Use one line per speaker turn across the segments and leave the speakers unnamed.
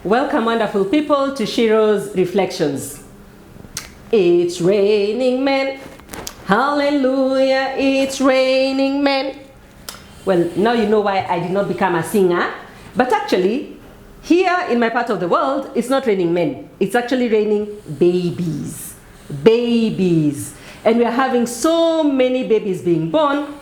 Welcome, wonderful people, to Shiro's Reflections. It's raining men. Hallelujah, it's raining men. Well, now you know why I did not become a singer. But actually, here in my part of the world, it's not raining men. It's actually raining babies. Babies. And we are having so many babies being born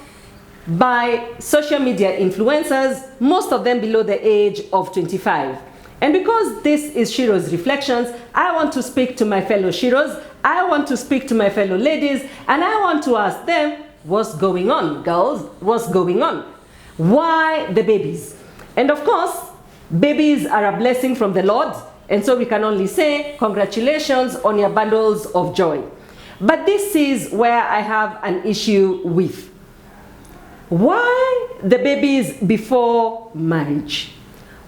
by social media influencers, most of them below the age of 25. And because this is Shiro's Reflections, I want to speak to my fellow Shiros, I want to speak to my fellow ladies, and I want to ask them, what's going on, girls? What's going on? Why the babies? And of course, babies are a blessing from the Lord, and so we can only say, congratulations on your bundles of joy. But this is where I have an issue with. Why the babies before marriage?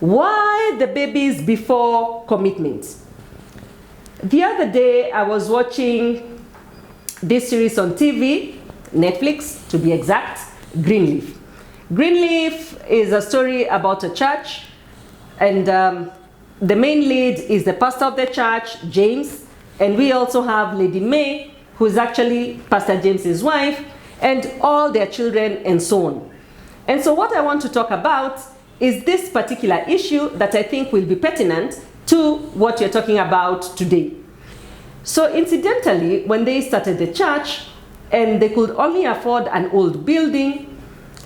Why the babies before commitment? The other day I was watching this series on TV, Netflix to be exact, Greenleaf. Greenleaf is a story about a church, and the main lead is the pastor of the church, James, and we also have Lady May, who is actually Pastor James's wife, and all their children and so on. And so what I want to talk about is this particular issue that I think will be pertinent to what you're talking about today. So incidentally, when they started the church and they could only afford an old building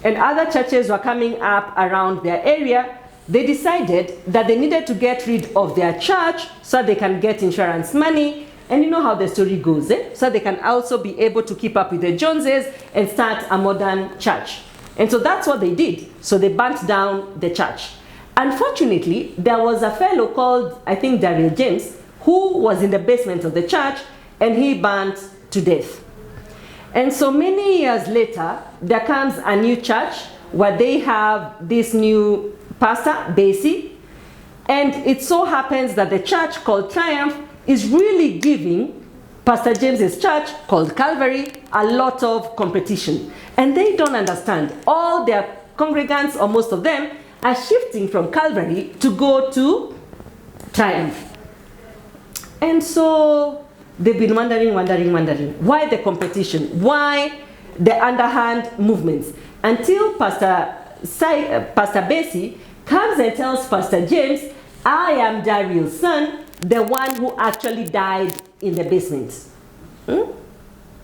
and other churches were coming up around their area, they decided that they needed to get rid of their church so they can get insurance money. And you know how the story goes, eh? So they can also be able to keep up with the Joneses and start a modern church. And so that's what they did. So they burnt down the church. Unfortunately, there was a fellow called, I think, Daryl James, who was in the basement of the church, and he burnt to death. And so many years later, there comes a new church where they have this new pastor, Basie, and it so happens that the church called Triumph is really giving Pastor James's church called Calvary a lot of competition. And they don't understand. All their congregants, or most of them, are shifting from Calvary to go to Triumph. And so they've been wondering, why the competition? Why the underhand movements? Until Pastor Basie comes and tells Pastor James, I am Daryl's son, the one who actually died in the basement.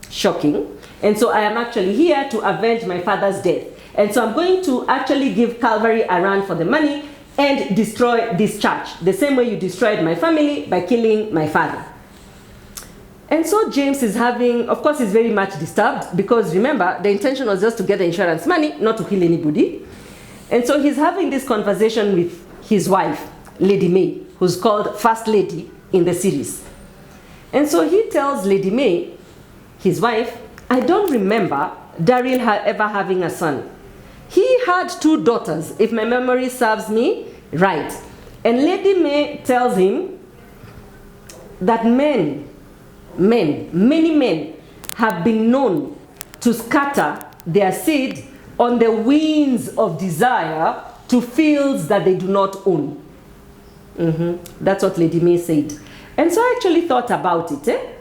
Shocking. And so I am actually here to avenge my father's death. And so I'm going to actually give Calvary a run for the money and destroy this church, the same way you destroyed my family by killing my father. And so James is having, of course, he's very much disturbed because remember, the intention was just to get the insurance money, not to kill anybody. And so he's having this conversation with his wife, Lady May, who's called First Lady in the series. And so he tells Lady May, his wife, I don't remember Daryl ever having a son. He had 2 daughters, if my memory serves me right. And Lady May tells him that many men have been known to scatter their seed on the winds of desire to fields that they do not own. That's what Lady May said. And so I actually thought about it.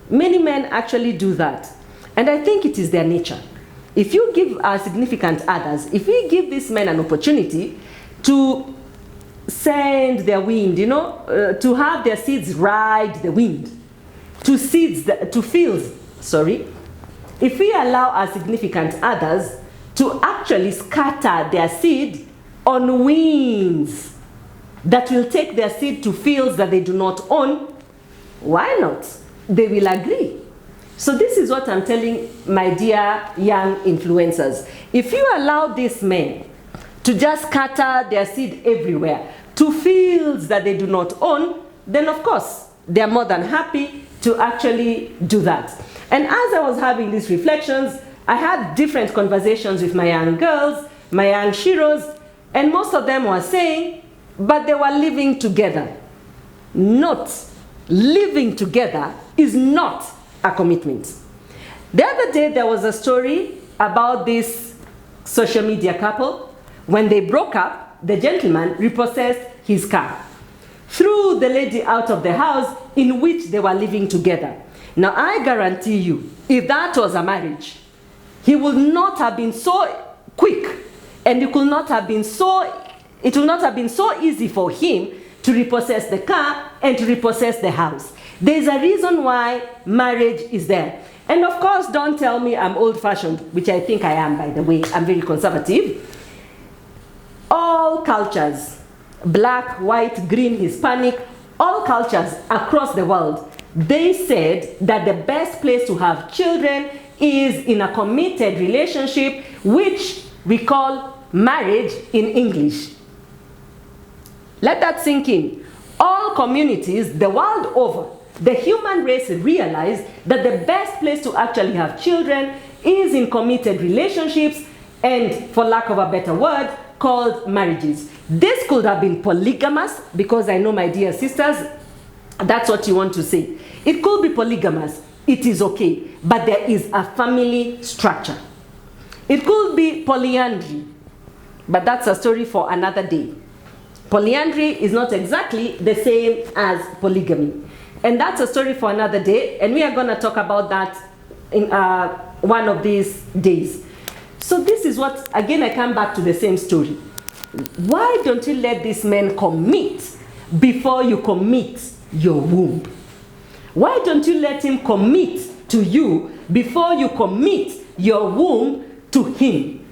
Many men actually do that. And I think it is their nature. If you give our significant others, if we give these men an opportunity to send their wind, to have their seeds ride the wind, to fields, if we allow our significant others to actually scatter their seed on winds that will take their seed to fields that they do not own, why not? They will agree. So this is what I'm telling my dear young influencers. If you allow these men to just scatter their seed everywhere to fields that they do not own, then of course, they're more than happy to actually do that. And as I was having these reflections, I had different conversations with my young girls, my young Shiros, and most of them were saying, but they were living together. Not living together is not a commitment. The other day, there was a story about this social media couple. When they broke up, the gentleman repossessed his car. threw the lady out of the house in which they were living together. Now, I guarantee you, if that was a marriage, he would not have been so quick, and it will not have been so easy for him to repossess the car and to repossess the house. There's a reason why marriage is there. And of course, don't tell me I'm old-fashioned, which I think I am, by the way. I'm very conservative. All cultures, black, white, green, Hispanic, all cultures across the world, they said that the best place to have children is in a committed relationship, which we call marriage in English. Let that sink in. All communities the world over, the human race realized that the best place to actually have children is in committed relationships, and for lack of a better word, called marriages. This could have been polygamous, because I know, my dear sisters, that's what you want to say. It could be polygamous. It is okay. But there is a family structure. It could be polyandry. But that's a story for another day. Polyandry is not exactly the same as polygamy. And that's a story for another day. And we are going to talk about that in one of these days. So this is what, again, I come back to the same story. Why don't you let this man commit before you commit your womb? Why don't you let him commit to you before you commit your womb to him?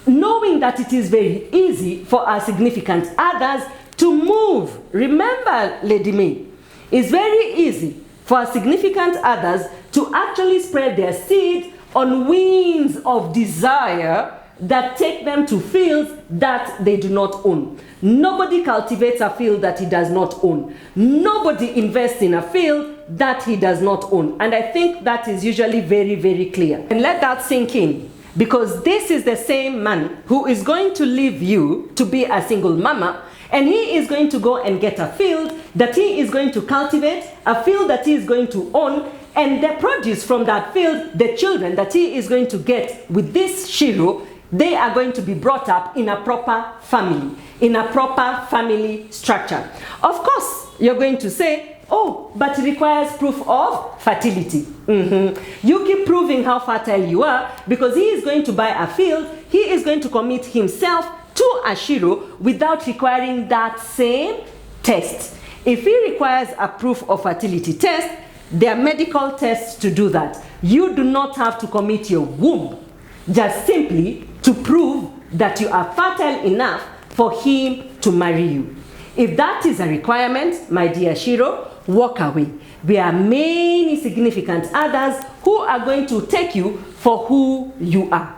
Knowing that it is very easy for our significant others to move. Remember, Lady May, it's very easy for our significant others to actually spread their seed on winds of desire that take them to fields that they do not own. Nobody cultivates a field that he does not own. Nobody invests in a field that he does not own. And I think that is usually very, very clear. And let that sink in, because this is the same man who is going to leave you to be a single mama, and he is going to go and get a field that he is going to cultivate, a field that he is going to own, and the produce from that field, the children that he is going to get with this Shiro, they are going to be brought up in a proper family, in a proper family structure. Of course, you're going to say, oh, but it requires proof of fertility. You keep proving how fertile you are, because he is going to buy a field, he is going to commit himself to a Shiro without requiring that same test. If he requires a proof of fertility test, there are medical tests to do that. You do not have to commit your womb just simply to prove that you are fertile enough for him to marry you. If that is a requirement, my dear Shiro, walk away. There are many significant others who are going to take you for who you are.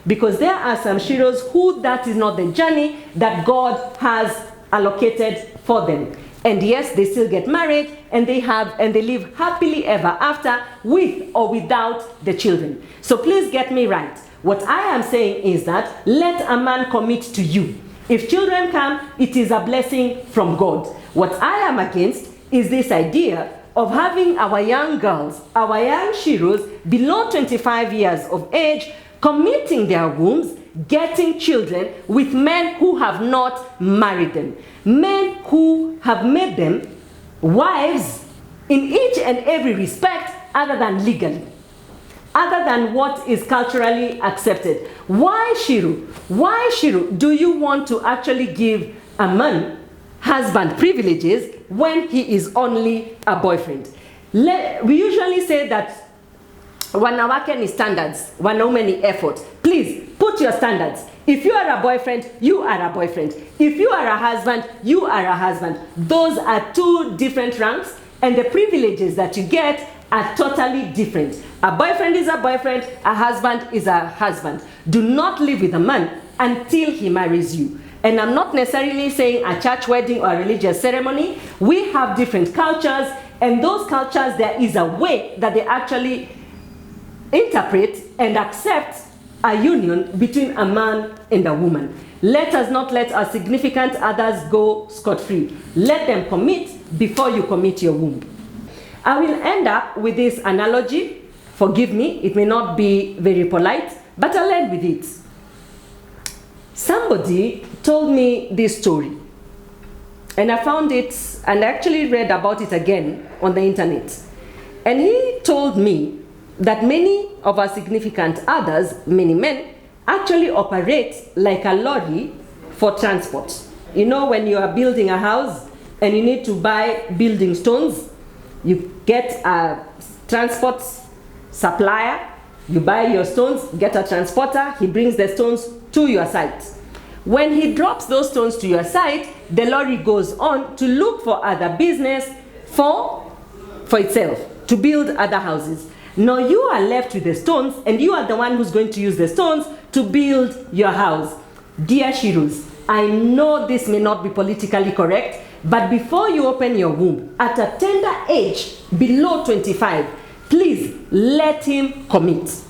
Because there are some Shiros who that is not the journey that God has allocated for them. And yes, they still get married, and they live happily ever after with or without the children. So please get me right. What I am saying is that let a man commit to you. If children come, it is a blessing from God. What I am against is this idea of having our young girls, our young Shiros below 25 years of age, committing their wombs, getting children with men who have not married them. Men who have made them wives in each and every respect other than legally, other than what is culturally accepted. Why, Shiro? Why, Shiro, do you want to actually give a man husband privileges when he is only a boyfriend? We usually say that wanawake ni standards, wanaume ni effort. Please, put your standards. If you are a boyfriend, you are a boyfriend. If you are a husband, you are a husband. Those are two different ranks, and the privileges that you get are totally different. A boyfriend is a boyfriend, a husband is a husband. Do not live with a man until he marries you. And I'm not necessarily saying a church wedding or a religious ceremony. We have different cultures, and those cultures, there is a way that they actually interpret and accept a union between a man and a woman. Let us not let our significant others go scot-free. Let them commit before you commit your womb. I will end up with this analogy. Forgive me, it may not be very polite, but I'll end with it. Somebody told me this story. And I found it, and I actually read about it again on the internet. And he told me that many of our significant others, many men, actually operate like a lorry for transport. You know, when you are building a house and you need to buy building stones, you get a transport supplier, you buy your stones, get a transporter, he brings the stones to your site. When he drops those stones to your site, the lorry goes on to look for other business for itself, to build other houses. Now you are left with the stones, and you are the one who's going to use the stones to build your house. Dear Shiros, I know this may not be politically correct, but before you open your womb, at a tender age, below 25, please let him commit.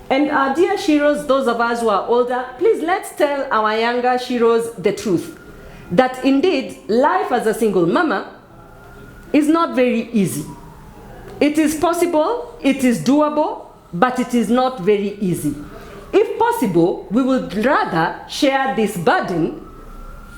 And our dear Shiros, those of us who are older, please let's tell our younger Shiros the truth. That indeed, life as a single mama is not very easy. It is possible, it is doable, but it is not very easy. If possible, we would rather share this burden,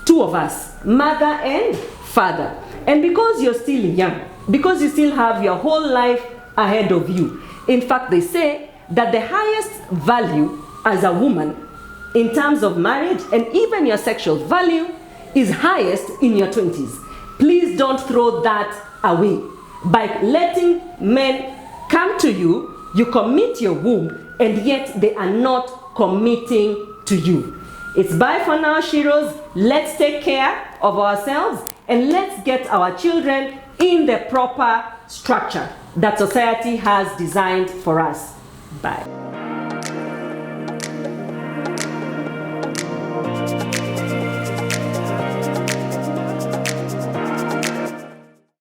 two of us, mother and father. And because you're still young, because you still have your whole life ahead of you, in fact, they say that the highest value as a woman in terms of marriage and even your sexual value is highest in your 20s. Please don't throw that away. By letting men come to you, you commit your womb, and yet they are not committing to you. It's bye for now, Shiros. Let's take care of ourselves and let's get our children in the proper structure that society has designed for us. Bye.